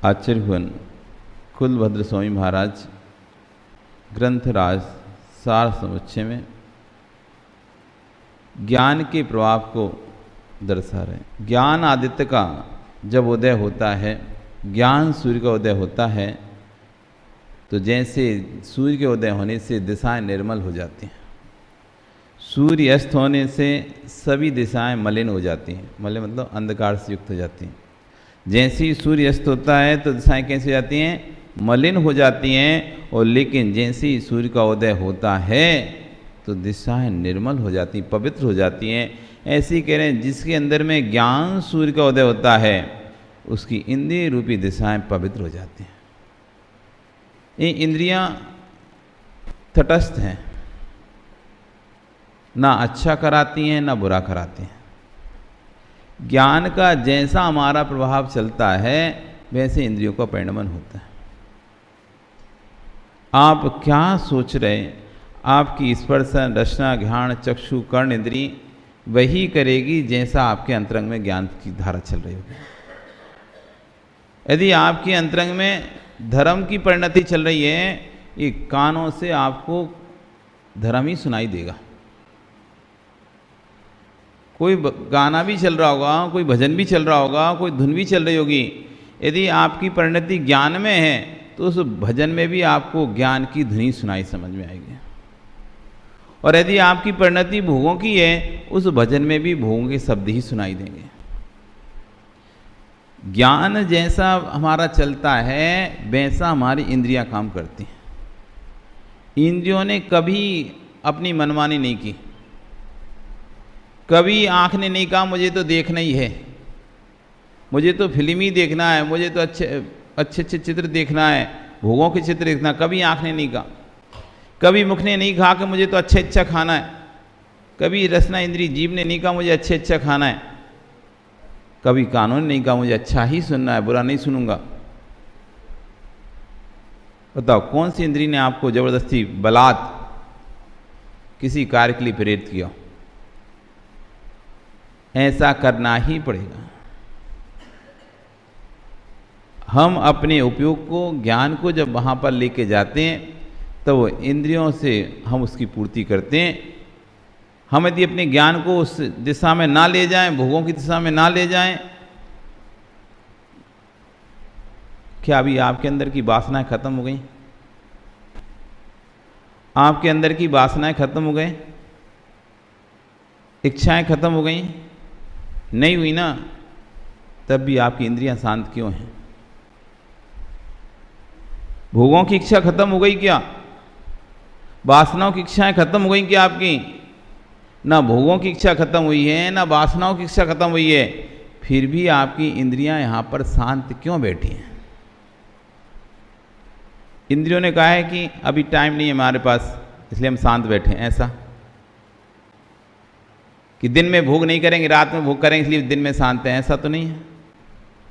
आचार्य कुलभद्र स्वामी महाराज ग्रंथराज सार समुच्चय में ज्ञान के प्रभाव को दर्शा रहे। ज्ञान आदित्य का जब उदय होता है, ज्ञान सूर्य का उदय होता है, तो जैसे सूर्य के उदय होने से दिशाएं निर्मल हो जाती हैं, सूर्य अस्त होने से सभी दिशाएं मलिन हो जाती हैं। मलिन मतलब अंधकार से युक्त हो जाती हैं। जैसे ही सूर्य अस्त होता है तो दिशाएं कैसे हो जाती हैं? मलिन हो जाती हैं। और लेकिन जैसे ही सूर्य का उदय होता है तो दिशाएं निर्मल हो जाती, पवित्र हो जाती हैं। ऐसे ही कह रहे हैं, जिसके अंदर में ज्ञान सूर्य का उदय होता है उसकी इंद्रिय रूपी दिशाएं पवित्र हो जाती हैं। ये इंद्रियां तटस्थ हैं, ना अच्छा कराती हैं ना बुरा कराती हैं। ज्ञान का जैसा हमारा प्रभाव चलता है वैसे इंद्रियों का परिणमन होता है। आप क्या सोच रहे हैं, आपकी स्पर्श रसना घ्राण चक्षु कर्ण इंद्री वही करेगी जैसा आपके अंतरंग में ज्ञान की धारा चल रही होगी। यदि आपके अंतरंग में धर्म की परिणति चल रही है, ये कानों से आपको धर्म ही सुनाई देगा। कोई गाना भी चल रहा होगा, कोई भजन भी चल रहा होगा, कोई धुन भी चल रही होगी। यदि आपकी परिणति ज्ञान में है तो उस भजन में भी आपको ज्ञान की धुनी सुनाई समझ में आएगी। और यदि आपकी परिणति भोगों की है, उस भजन में भी भोगों के शब्द ही सुनाई देंगे। ज्ञान जैसा हमारा चलता है वैसा हमारी इंद्रियां काम करती हैं। इंद्रियों ने कभी अपनी मनमानी नहीं की। कभी आँख ने नहीं कहा मुझे तो देखना ही है, मुझे तो फिल्म ही देखना है, मुझे तो अच्छे चित्र देखना है, भोगों के चित्र देखना। कभी आँख ने नहीं कहा। कभी मुख ने नहीं कहा कि मुझे तो अच्छा खाना है। कभी रसना इंद्री जीभ ने नहीं कहा मुझे अच्छा खाना है। कभी कानों ने नहीं कहा मुझे अच्छा ही सुनना है, बुरा नहीं सुनूंगा। बताओ कौन सी इंद्री ने आपको जबरदस्ती बलात् किसी कार्य के लिए प्रेरित किया? ऐसा करना ही पड़ेगा। हम अपने उपयोग को, ज्ञान को जब वहाँ पर लेके जाते हैं तो वो इंद्रियों से हम उसकी पूर्ति करते हैं। हम यदि अपने ज्ञान को उस दिशा में ना ले जाएं, भोगों की दिशा में ना ले जाएं, क्या अभी आपके अंदर की वासनाएं खत्म हो गई? आपके अंदर की वासनाएं खत्म हो गई, इच्छाएं खत्म हो गई? नहीं हुई ना, तब भी आपकी इंद्रियां शांत क्यों हैं? भोगों की इच्छा खत्म हो गई क्या? वासनाओं की इच्छाएं खत्म हो गई क्या आपकी? ना भोगों की इच्छा खत्म हुई है, ना वासनाओं की इच्छा खत्म हुई है, फिर भी आपकी इंद्रियां यहां पर शांत क्यों बैठी हैं? इंद्रियों ने कहा है कि अभी टाइम नहीं है हमारे पास, इसलिए हम शांत बैठे हैं। ऐसा कि दिन में भोग नहीं करेंगे, रात में भोग करेंगे इसलिए दिन में शांत है, ऐसा तो नहीं है।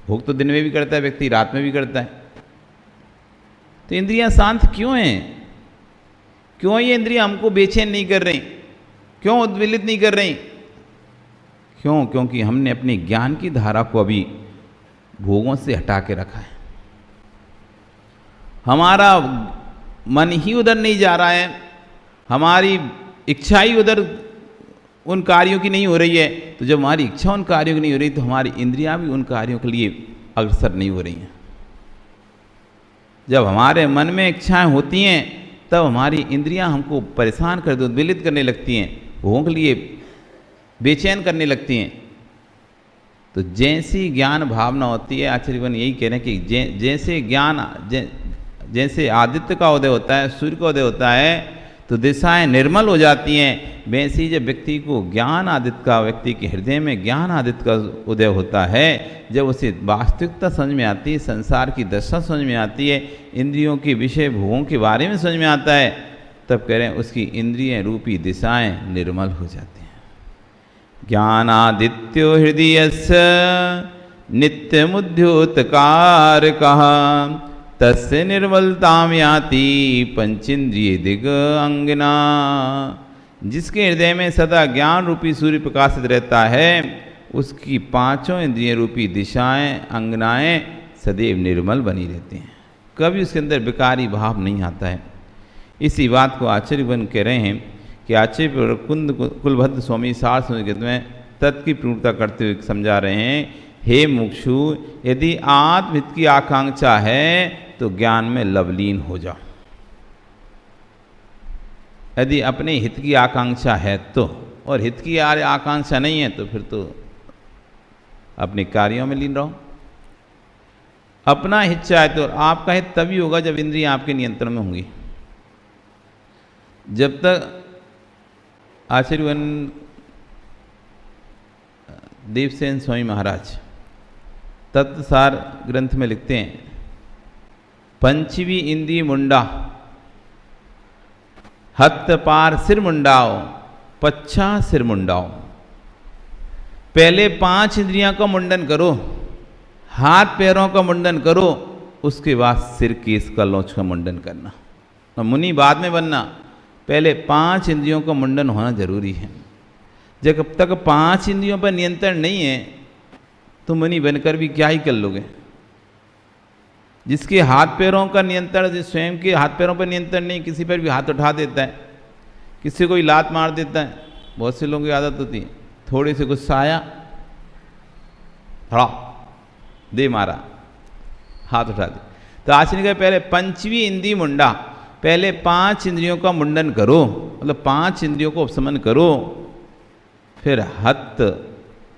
भोग तो दिन में भी करता है व्यक्ति, रात में भी करता है। तो इंद्रियां शांत क्यों हैं? क्यों ये इंद्रियां हमको बेचैन नहीं कर रही? क्यों उद्वेलित नहीं कर रही? क्यों? क्योंकि हमने अपनी ज्ञान की धारा को अभी भोगों से हटा के रखा है। हमारा मन ही उधर नहीं जा रहा है, हमारी इच्छा ही उधर उन कार्यों की नहीं हो रही है। तो जब हमारी इच्छा उन कार्यों की नहीं हो रही तो हमारी इंद्रियां भी उन कार्यों के लिए अग्रसर नहीं हो रही हैं। जब हमारे मन में इच्छाएं होती हैं तब हमारी इंद्रियां हमको परेशान कर दो, उद्वेलित करने लगती हैं, भोगों के लिए बेचैन करने लगती हैं। तो जैसी ज्ञान भावना होती है, आचार्यगण यही कह रहे हैं कि जैसे ज्ञान जैसे आदित्य का उदय होता है, सूर्य का उदय होता है तो दिशाएं निर्मल हो जाती हैं। वैसे ही जब व्यक्ति को ज्ञान आदित्य का, व्यक्ति के हृदय में ज्ञान आदित्य का उदय होता है, जब उसे वास्तविकता समझ में आती है, संसार की दशा समझ में आती है, इंद्रियों के विषय भोगों के बारे में समझ में आता है, तब कह रहे हैं उसकी इंद्रिय रूपी दिशाएं निर्मल हो जाती हैं। ज्ञानादित्यो हृदयस्य नित्यमुद्योतकारकः तस्य निर्मलताम याति पंचेन्द्रिय दिग अंगना। जिसके हृदय में सदा ज्ञान रूपी सूर्य प्रकाशित रहता है, उसकी पांचों इंद्रिय रूपी दिशाएं, अंगनाएं सदैव निर्मल बनी रहते हैं, कभी उसके अंदर विकारी भाव नहीं आता है। इसी बात को आचार्य बन कह रहे हैं कि आचार्य कुंद कुलभद्र स्वामी सार संस्कृत में तत् की पूर्णता करते हुए समझा रहे हैं, हे मुक्षु, यदि आत्महित की आकांक्षा है तो ज्ञान में लवलीन हो जाओ। यदि अपने हित की आकांक्षा है तो, और हित की आकांक्षा नहीं है तो फिर तो अपने कार्यों में लीन रहो। अपना हित चाहे तो आपका हित तभी होगा जब इंद्रियां आपके नियंत्रण में होंगी। जब तक आचार्य देवसेन स्वामी महाराज तत्वसार ग्रंथ में लिखते हैं, पंचवी इंद्रिय मुंडा हत पार सिर मुंडाओ पच्छा सिर मुंडाओ। पहले 5 इंद्रियों का मुंडन करो, हाथ पैरों का मुंडन करो, उसके बाद सिर केस का लोच का मुंडन करना। और मुनि बाद में बनना, पहले 5 इंद्रियों का मुंडन होना जरूरी है। जब तक 5 इंद्रियों पर नियंत्रण नहीं है तो मुनि बनकर भी क्या ही कर लोगे। जिसके हाथ पैरों का नियंत्रण, जिस स्वयं के हाथ पैरों पर नियंत्रण नहीं, किसी पर भी हाथ उठा देता है, किसी को ही लात मार देता है। बहुत से लोगों की आदत होती है, थोड़े से गुस्सा आया, थोड़ा दे मारा, हाथ उठा दे। तो आचार्य ने कहा पहले पंचवी इंद्रिय मुंडा, पहले 5 इंद्रियों का मुंडन करो, मतलब 5 इंद्रियों को उपशमन करो, फिर हत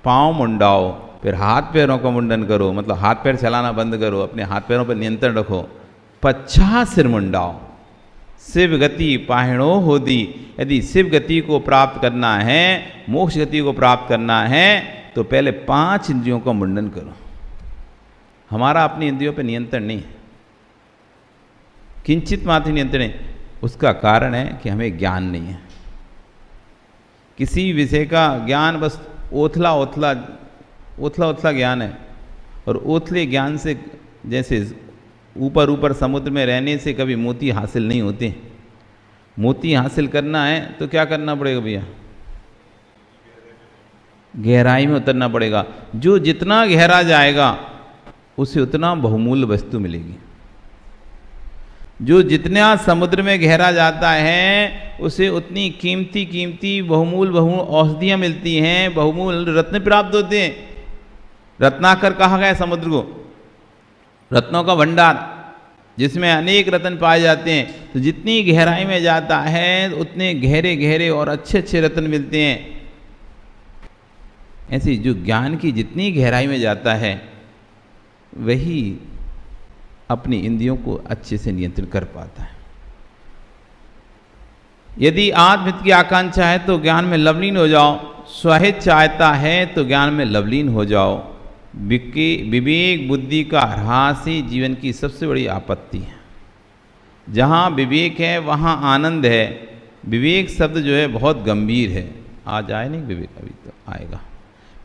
पाँव मुंडाओ, फिर हाथ पैरों का मुंडन करो, मतलब हाथ पैर चलाना बंद करो, अपने हाथ पैरों पर नियंत्रण रखो। पच्छा सिर मुंडाओ, शिव गति पाहिणो होदी। यदि शिव गति को प्राप्त करना है, मोक्ष गति को प्राप्त करना है, तो पहले 5 इंद्रियों का मुंडन करो। हमारा अपनी इंद्रियों पर नियंत्रण नहीं है, किंचित मात्र नियंत्रण है। उसका कारण है कि हमें ज्ञान नहीं है। किसी विषय का ज्ञान बस ओथला ओथला ज्ञान है, और ओथले ज्ञान से, जैसे ऊपर ऊपर समुद्र में रहने से कभी मोती हासिल नहीं होते। मोती हासिल करना है तो क्या करना पड़ेगा भैया? गहराई में उतरना पड़ेगा। जो जितना गहरा जाएगा उसे उतना बहुमूल्य वस्तु मिलेगी। जो जितना समुद्र में गहरा जाता है उसे उतनी कीमती बहुमूल्य औषधियाँ मिलती हैं, बहुमूल्य रत्न प्राप्त होते हैं। रत्नाकर कहा गया समुद्र को, रत्नों का भंडार, जिसमें अनेक रत्न पाए जाते हैं। तो जितनी गहराई में जाता है उतने गहरे गहरे और अच्छे अच्छे रत्न मिलते हैं। ऐसे जो ज्ञान की जितनी गहराई में जाता है वही अपनी इंद्रियों को अच्छे से नियंत्रित कर पाता है। यदि आत्महित की आकांक्षा है तो ज्ञान में लवलीन हो जाओ, स्वहित चाहता है तो ज्ञान में लवलीन हो जाओ। विवेक बुद्धि का ह्रास ही जीवन की सबसे बड़ी आपत्ति है। जहाँ विवेक है वहाँ आनंद है। विवेक शब्द जो है बहुत गंभीर है। आज आए नहीं विवेक, अभी तो आएगा।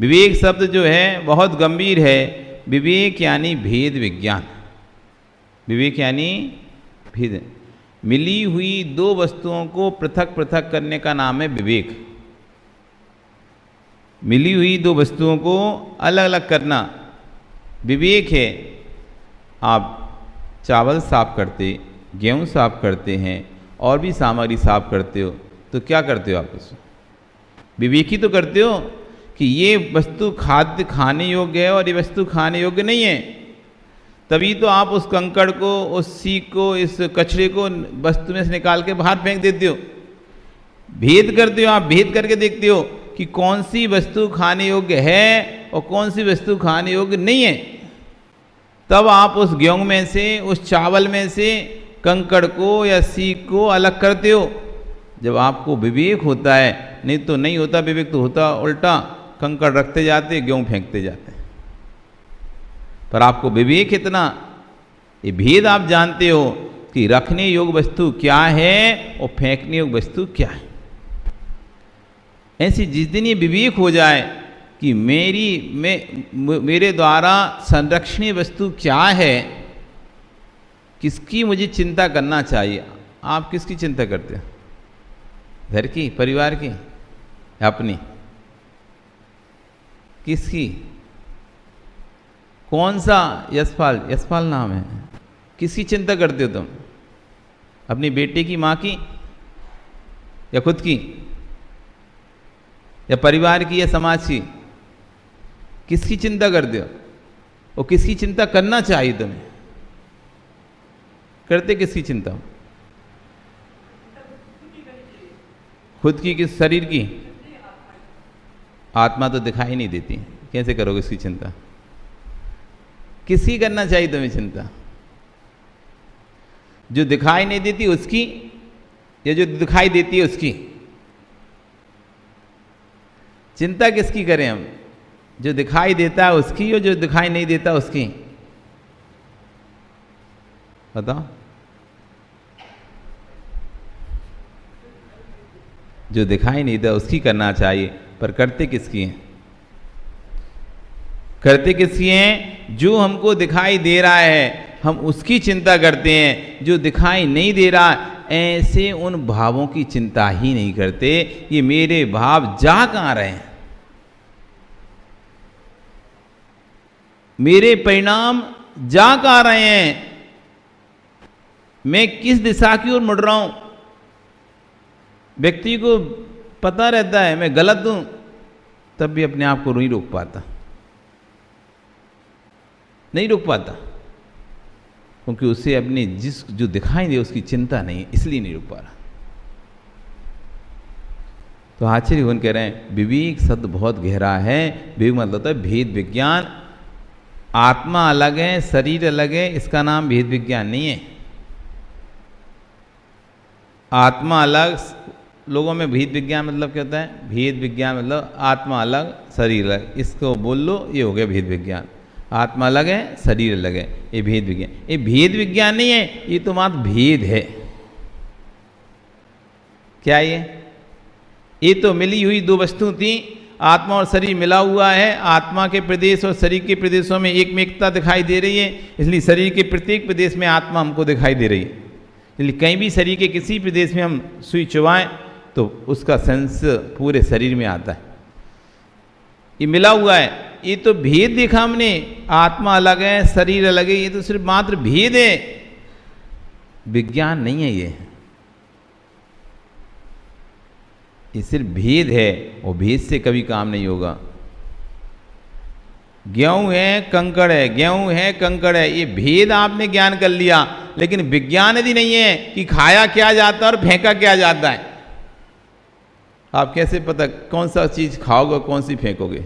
विवेक शब्द जो है बहुत गंभीर है। विवेक यानी भेद विज्ञान। विवेक यानी भेद, मिली हुई 2 वस्तुओं को पृथक पृथक करने का नाम है विवेक। मिली हुई 2 वस्तुओं को अलग अलग करना विवेक है। आप चावल साफ करते, गेहूं साफ करते हैं और भी सामग्री साफ करते हो, तो क्या करते हो आप? उसमें विवेक ही तो करते हो कि ये वस्तु खाद्य खाने योग्य है और ये वस्तु खाने योग्य नहीं है। तभी तो आप उस कंकड़ को, उस सीख को, इस कचरे को वस्तु में से निकाल के बाहर फेंक देते हो। भेद करते हो, आप भेद करके देखते हो कि कौन सी वस्तु खाने योग्य है और कौन सी वस्तु खाने योग्य नहीं है। तब आप उस गेहूं में से, उस चावल में से कंकड़ को या सीख को अलग करते हो। जब आपको विवेक होता है, नहीं तो नहीं होता विवेक, तो होता उल्टा, कंकड़ रखते जाते, गेहूं फेंकते जाते। पर आपको विवेक इतना, ये भेद आप जानते हो कि रखने योग्य वस्तु क्या है और फेंकने योग्य वस्तु क्या है। ऐसी जिस दिन ये विवेक हो जाए कि मेरे द्वारा संरक्षणीय वस्तु क्या है, किसकी मुझे चिंता करना चाहिए। आप किसकी चिंता करते हैं? घर की, परिवार की, अपनी? किसकी? कौन सा यशपाल? यशपाल नाम है। किसकी चिंता करते हो तुम? अपनी बेटे की, माँ की, या खुद की, या परिवार की, या समाज की? किसकी चिंता करते हो? और किसकी चिंता करना चाहिए तुम्हें? करते किसकी चिंता? खुद की, किस शरीर की? आत्मा तो दिखाई नहीं देती, कैसे करोगे इसकी चिंता? किसकी करना चाहिए तुम्हें चिंता? जो दिखाई नहीं देती उसकी, या जो दिखाई देती है उसकी? चिंता किसकी करें हम? जो दिखाई देता है उसकी, और जो दिखाई नहीं देता उसकी? बताओ। जो दिखाई नहीं देता उसकी करना चाहिए, पर करते किसकी हैं? करते किसकी हैं? जो हमको दिखाई दे रहा है हम उसकी चिंता करते हैं, जो दिखाई नहीं दे रहा ऐसे उन भावों की चिंता ही नहीं करते। ये मेरे भाव जा कहाँ रहे हैं, मेरे परिणाम जा कहाँ रहे हैं, मैं किस दिशा की ओर मुड़ रहा हूं? व्यक्ति को पता रहता है मैं गलत हूं, तब भी अपने आप को नहीं रोक पाता, नहीं रोक पाता, क्योंकि उसे अपनी जो दिखाई दे उसकी चिंता नहीं, इसलिए नहीं रोक पा रहा। तो आचार्य भगवान कह रहे हैं विवेक शब्द बहुत गहरा है। विवेक मतलब होता है भेद विज्ञान। आत्मा अलग है, शरीर अलग है, इसका नाम भेद विज्ञान नहीं है। आत्मा अलग, लोगों में भेद विज्ञान मतलब क्या होता है? भेद विज्ञान मतलब आत्मा अलग, शरीर अलग, इसको बोल लो, ये हो गया भेद विज्ञान। आत्मा अलग है, शरीर अलग है, ये भेद विज्ञान। ये भेद विज्ञान नहीं है, ये तो मात्र भेद है। क्या ये तो मिली हुई दो वस्तु थी, आत्मा और शरीर मिला हुआ है। आत्मा के प्रदेश और शरीर के प्रदेशों में एक में एकता दिखाई दे रही है, इसलिए शरीर के प्रत्येक प्रदेश में आत्मा हमको दिखाई दे रही है। इसलिए कहीं भी शरीर के किसी प्रदेश में हम सुई चुभाएं तो उसका सेंस पूरे शरीर में आता है। ये मिला हुआ है, ये तो भेद देखा हमने, आत्मा अलग है, शरीर अलग है, ये तो सिर्फ मात्र भेद है, विज्ञान नहीं है। ये सिर्फ भेद है, और भेद से कभी काम नहीं होगा। गेहूं है, कंकड़ है, गेहूं है, कंकड़ है, ये भेद आपने ज्ञान कर लिया, लेकिन विज्ञान यदि नहीं है कि खाया क्या जाता है और फेंका क्या जाता है। आप कैसे पता कौन सा चीज खाओगे कौन सी फेंकोगे?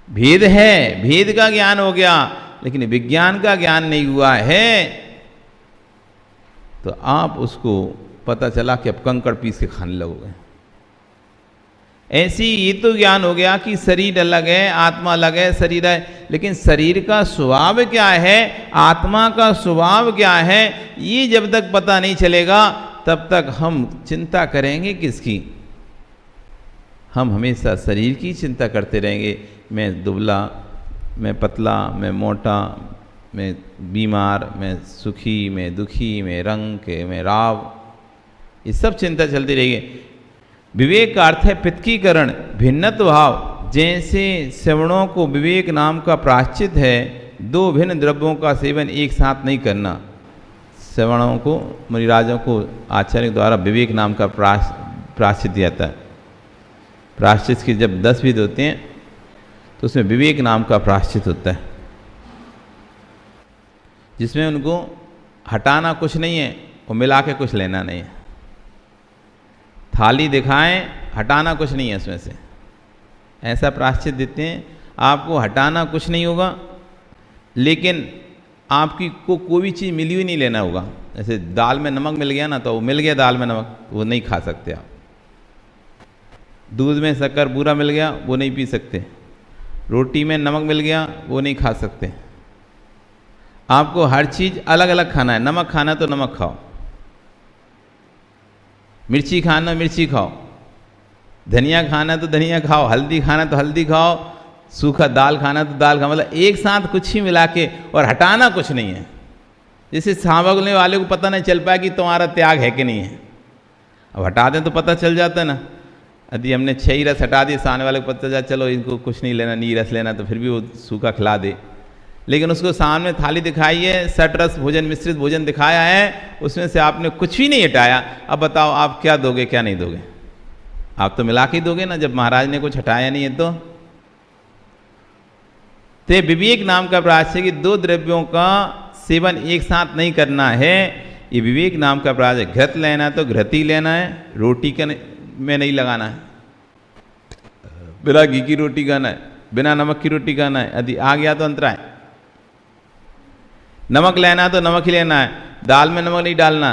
भेद है, भेद का ज्ञान हो गया, लेकिन विज्ञान का ज्ञान नहीं हुआ है। तो आप उसको पता चला कि अब कंकड़ पीस के खाने लगोगे। ऐसी ये तो ज्ञान हो गया कि शरीर अलग है, आत्मा अलग है, शरीर है, लेकिन शरीर का स्वभाव क्या है, आत्मा का स्वभाव क्या है, ये जब तक पता नहीं चलेगा तब तक हम चिंता करेंगे किसकी? हम हमेशा शरीर की चिंता करते रहेंगे। मैं दुबला, मैं पतला, मैं मोटा, मैं बीमार, मैं सुखी, मैं दुखी, मैं रंग के, मैं राव, ये सब चिंता चलती रहेगी। विवेक का अर्थ है पृथकीकरण, भिन्नत्व भाव। जैसे श्रवणों को विवेक नाम का प्रायश्चित है, दो भिन्न द्रव्यों का सेवन एक साथ नहीं करना। श्रवणों को, मुनिराजों को आचार्य द्वारा विवेक नाम का प्रायश्चित दिया जाता है। प्रायश्चित के जब 10 विध होते हैं तो उसमें विवेक नाम का प्रायश्चित होता है, जिसमें उनको हटाना कुछ नहीं है और मिला के कुछ लेना नहीं है। थाली दिखाएं, हटाना कुछ नहीं है उसमें से, ऐसा प्रायश्चित देते हैं। आपको हटाना कुछ नहीं होगा, लेकिन आपकी को कोई भी चीज़ मिली हुई नहीं लेना होगा। जैसे दाल में नमक मिल गया ना, तो वो मिल गया दाल में नमक, वो नहीं खा सकते आप। दूध में शक्कर पूरा मिल गया, वो नहीं पी सकते। रोटी में नमक मिल गया, वो नहीं खा सकते। आपको हर चीज़ अलग अलग खाना है। नमक खाना है तो नमक खाओ, मिर्ची खाना मिर्ची खाओ, धनिया खाना है तो धनिया खाओ, हल्दी खाना है तो हल्दी खाओ, सूखा दाल खाना है तो दाल खाओ। मतलब एक साथ कुछ ही मिला के, और हटाना कुछ नहीं है। जैसे सांभरने वाले को पता नहीं चल पाया कि तुम्हारा त्याग है कि नहीं है। अब हटा दें तो पता चल जाता है ना। यदि हमने 6 ही रस हटा दिए, सामने वाले को पता चला चलो इनको कुछ नहीं लेना, नहीं रस लेना, तो फिर भी वो सूखा खिला दे। लेकिन उसको सामने थाली दिखाई है, 60 रस भोजन, मिश्रित भोजन दिखाया है, उसमें से आपने कुछ भी नहीं हटाया। अब बताओ आप क्या दोगे क्या नहीं दोगे? आप तो मिला के दोगे ना, जब महाराज ने कुछ हटाया नहीं है तो। ते विवेक नाम का प्रयास है कि 2 द्रव्यों का सेवन एक साथ नहीं करना है। ये विवेक नाम का प्रयास है। घृत लेना है तो घृत ही लेना है, रोटी का में नहीं लगाना है। बिना घी की रोटी खाना है, बिना नमक की रोटी खाना है, यदि आ गया तो अंतरा है। नमक लेना है तो नमक ही लेना है, दाल में नमक नहीं डालना,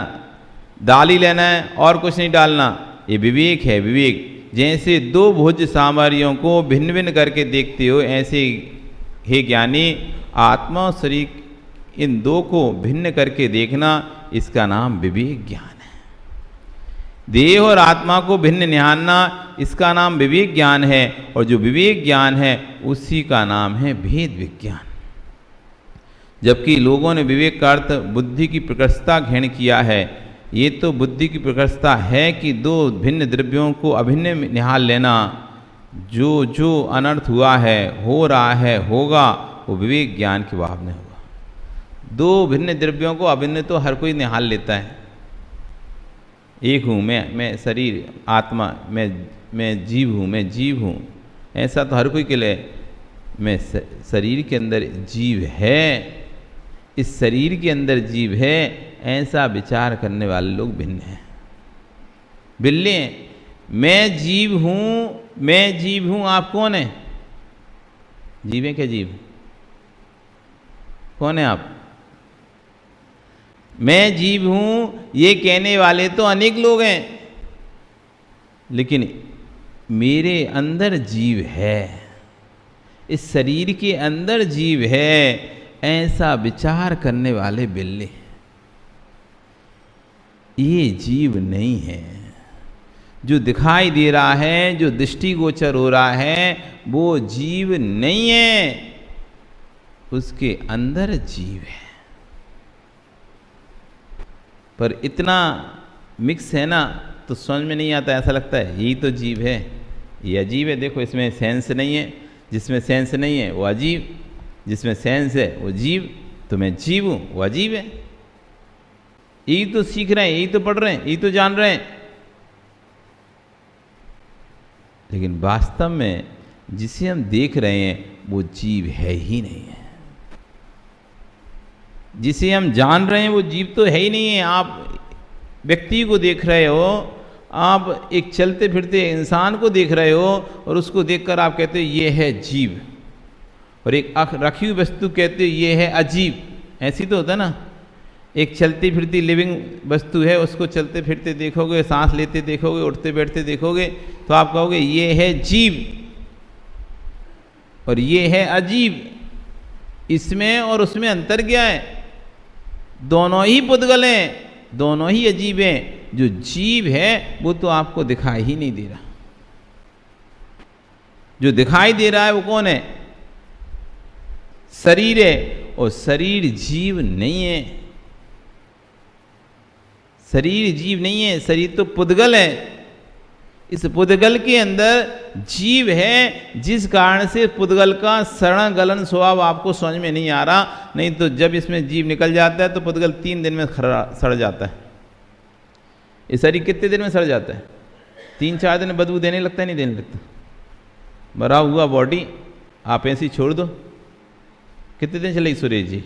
दाल ही लेना है और कुछ नहीं डालना। ये विवेक है, विवेक। जैसे 2 भोज्य सामग्रियों को भिन्न भिन्न करके देखते हो, ऐसे हे ज्ञानी आत्मा और शरीर इन 2 को भिन्न करके देखना, इसका नाम विवेक ज्ञान है। देह और आत्मा को भिन्न निहारना, इसका नाम विवेक ज्ञान है। और जो विवेक ज्ञान है उसी का नाम है भेद विज्ञान। जबकि लोगों ने विवेक का अर्थ बुद्धि की प्रकृष्टता ग्रहण किया है। ये तो बुद्धि की प्रकृष्टता है कि 2 भिन्न द्रव्यों को अभिन्न निहार लेना। जो जो अनर्थ हुआ है, हो रहा है, होगा, वो विवेक ज्ञान के भाव में होगा। 2 भिन्न द्रव्यों को अभिन्न तो हर कोई निहाल लेता है। एक हूँ मैं शरीर आत्मा, मैं जीव हूँ, मैं जीव हूँ, ऐसा तो हर कोई के लिए। मैं शरीर के अंदर जीव है, इस शरीर के अंदर जीव है, ऐसा विचार करने वाले लोग भिन्न हैं, बिल्ले। मैं जीव हूँ, मैं जीव हूँ, आप कौन है? जीव है क्या? जीव कौन है आप? मैं जीव हूं ये कहने वाले तो अनेक लोग हैं, लेकिन मेरे अंदर जीव है, इस शरीर के अंदर जीव है, ऐसा विचार करने वाले बिल्ले। ये जीव नहीं है। जो दिखाई दे रहा है, जो दृष्टिगोचर हो रहा है, वो जीव नहीं है, उसके अंदर जीव है। पर इतना मिक्स है ना, तो समझ में नहीं आता, ऐसा लगता है यही तो जीव है, ये अजीब है। देखो इसमें सेंस नहीं है, जिसमें सेंस नहीं है वो अजीब, जिसमें सेंस है वो जीव। तो मैं जीव हूँ, वो अजीब है। यही तो सीख रहे हैं, यही तो पढ़ रहे हैं, यही तो जान रहे हैं, लेकिन वास्तव में जिसे हम देख रहे हैं वो जीव है ही नहीं है। जिसे हम जान रहे हैं वो जीव तो है ही नहीं है। आप व्यक्ति को देख रहे हो, आप एक चलते फिरते इंसान को देख रहे हो, और उसको देखकर आप कहते हो ये है जीव, और एक रखी हुई वस्तु कहते हो ये है अजीब। ऐसी तो होता है ना। एक चलती फिरती लिविंग वस्तु है, उसको चलते फिरते देखोगे, सांस लेते देखोगे, उठते बैठते देखोगे, तो आप कहोगे ये है जीव और ये है अजीब। इसमें और उसमें अंतर क्या है? दोनों ही पुद्गल हैं, दोनों ही अजीब हैं। जो जीव है वो तो आपको दिखाई ही नहीं दे रहा। जो दिखाई दे रहा है वो कौन है? शरीर है, और शरीर जीव नहीं है। शरीर जीव नहीं है, शरीर तो पुद्गल है। इस पुद्गल के अंदर जीव है, जिस कारण से पुद्गल का सड़न गलन स्वभाव आपको समझ में नहीं आ रहा। नहीं तो जब इसमें जीव निकल जाता है तो पुद्गल 3 दिन में सड़ जाता है। ये शरीर कितने दिन में सड़ जाता है? 3-4 दिन में बदबू देने लगता है, नहीं देने लगता? मरा हुआ बॉडी आप ऐसे ही छोड़ दो, कितने दिन चलेगी सुरेश जी?